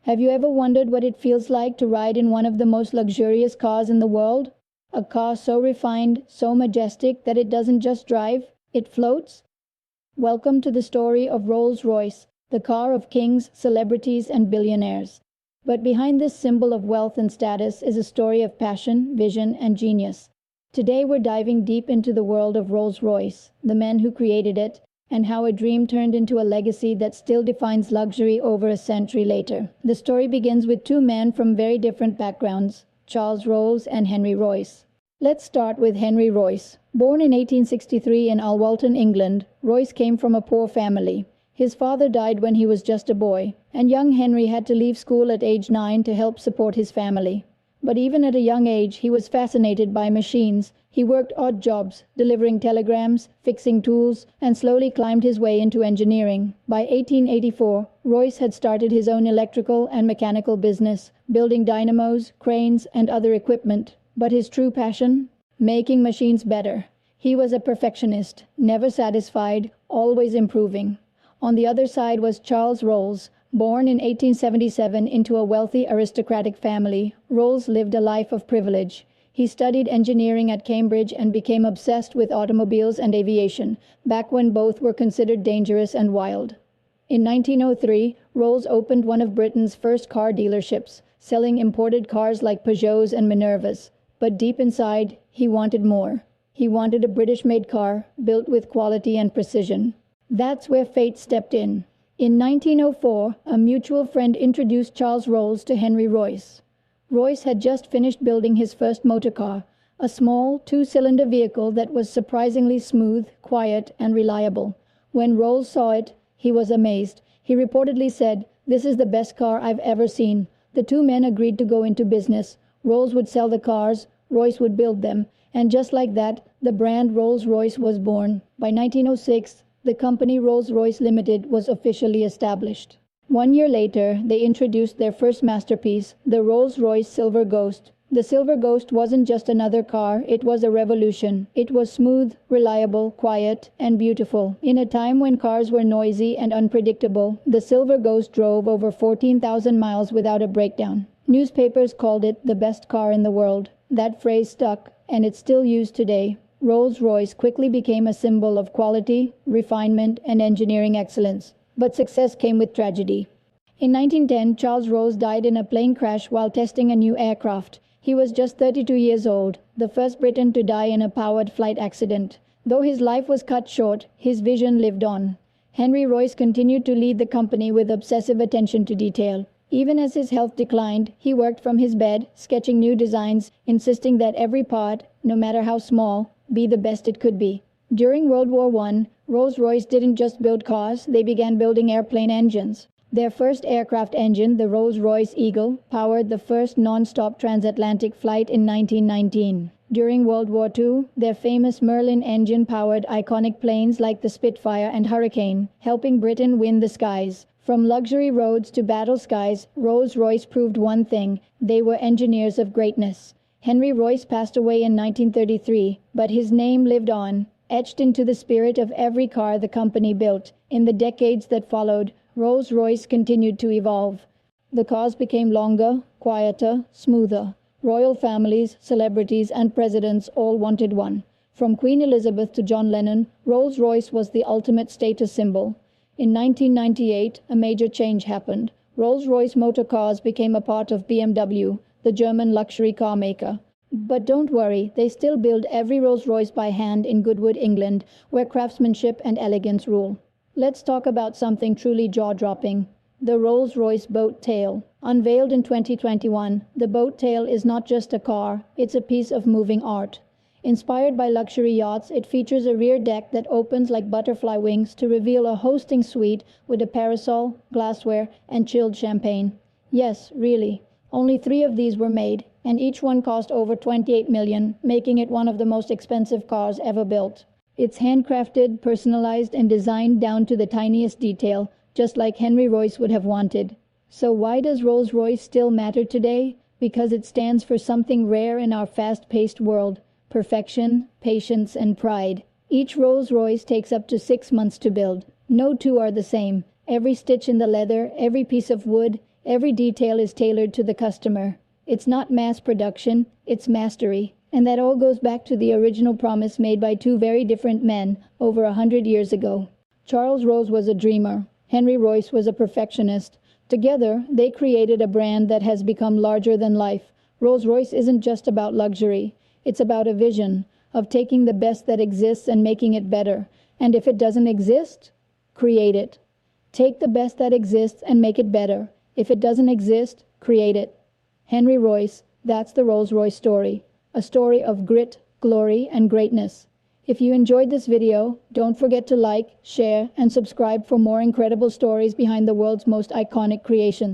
Have you ever wondered what it feels like to ride in one of the most luxurious cars in the world? A car so refined, so majestic that it doesn't just drive, it floats? Welcome to the story of Rolls-Royce, the car of kings, celebrities, and billionaires. But behind this symbol of wealth and status is a story of passion, vision, and genius. Today we're diving deep into the world of Rolls-Royce, the men who created it, and how a dream turned into a legacy that still defines luxury over a century later. The story begins with two men from very different backgrounds, Charles Rolls and Henry Royce. Let's start with Henry Royce. Born in 1863 in Alwalton, England, Royce came from a poor family. His father died when he was just a boy, and young Henry had to leave school at age 9 to help support his family. But even at a young age, he was fascinated by machines. He worked odd jobs, delivering telegrams, fixing tools, and slowly climbed his way into engineering. By 1884, Royce had started his own electrical and mechanical business, building dynamos, cranes, and other equipment. But his true passion? Making machines better. He was a perfectionist, never satisfied, always improving. On the other side was Charles Rolls. Born in 1877 into a wealthy aristocratic family, Rolls lived a life of privilege. He studied engineering at Cambridge and became obsessed with automobiles and aviation, back when both were considered dangerous and wild. In 1903, Rolls opened one of Britain's first car dealerships, selling imported cars like Peugeots and Minervas. But deep inside, he wanted more. He wanted a British-made car, built with quality and precision. That's where fate stepped in. In 1904, a mutual friend introduced Charles Rolls to Henry Royce. Royce had just finished building his first motor car, a small, two-cylinder vehicle that was surprisingly smooth, quiet, and reliable. When Rolls saw it, he was amazed. He reportedly said, "This is the best car I've ever seen." The two men agreed to go into business. Rolls would sell the cars, Royce would build them, and just like that, the brand Rolls-Royce was born. By 1906, the company Rolls-Royce Limited was officially established. 1 year later, they introduced their first masterpiece, the Rolls-Royce Silver Ghost. The Silver Ghost wasn't just another car, it was a revolution. It was smooth, reliable, quiet, and beautiful. In a time when cars were noisy and unpredictable, the Silver Ghost drove over 14,000 miles without a breakdown. Newspapers called it the best car in the world. That phrase stuck, and it's still used today. Rolls-Royce quickly became a symbol of quality, refinement, and engineering excellence. But success came with tragedy. In 1910, Charles Rolls died in a plane crash while testing a new aircraft. He was just 32 years old, the first Briton to die in a powered flight accident. Though his life was cut short, his vision lived on. Henry Royce continued to lead the company with obsessive attention to detail. Even as his health declined, he worked from his bed, sketching new designs, insisting that every part, no matter how small, be the best it could be. During World War I, Rolls-Royce didn't just build cars, they began building airplane engines. Their first aircraft engine, the Rolls-Royce Eagle, powered the first non-stop transatlantic flight in 1919. During World War II, their famous Merlin engine powered iconic planes like the Spitfire and Hurricane, helping Britain win the skies. From luxury roads to battle skies, Rolls-Royce proved one thing: they were engineers of greatness. Henry Royce passed away in 1933, but his name lived on, etched into the spirit of every car the company built. In the decades that followed, Rolls-Royce continued to evolve. The cars became longer, quieter, smoother. Royal families, celebrities, and presidents all wanted one. From Queen Elizabeth to John Lennon, Rolls-Royce was the ultimate status symbol. In 1998, a major change happened. Rolls-Royce motor cars became a part of BMW, the German luxury car maker. But don't worry, they still build every Rolls-Royce by hand in Goodwood, England, where craftsmanship and elegance rule. Let's talk about something truly jaw-dropping: the Rolls-Royce boat tail. Unveiled in 2021, the boat tail is not just a car, it's a piece of moving art. Inspired by luxury yachts, it features a rear deck that opens like butterfly wings to reveal a hosting suite with a parasol, glassware, and chilled champagne. Yes, really. Only 3 of these were made, and each one cost over $28 million, making it one of the most expensive cars ever built. It's handcrafted, personalized, and designed down to the tiniest detail, just like Henry Royce would have wanted. So why does Rolls-Royce still matter today? Because it stands for something rare in our fast-paced world: perfection, patience, and pride. Each Rolls-Royce takes up to 6 months to build. No two are the same. Every stitch in the leather, every piece of wood, Every detail is tailored to the customer. It's not mass production, it's mastery. And that all goes back to the original promise made by two very different men over 100 years ago. Charles Rolls was a dreamer. Henry Royce was a perfectionist. Together, they created a brand that has become larger than life. Rolls-Royce isn't just about luxury. It's about a vision of taking the best that exists and making it better. And if it doesn't exist, create it. Take the best that exists and make it better. If it doesn't exist, create it. Henry Royce, that's the Rolls-Royce story. A story of grit, glory, and greatness. If you enjoyed this video, don't forget to like, share, and subscribe for more incredible stories behind the world's most iconic creations.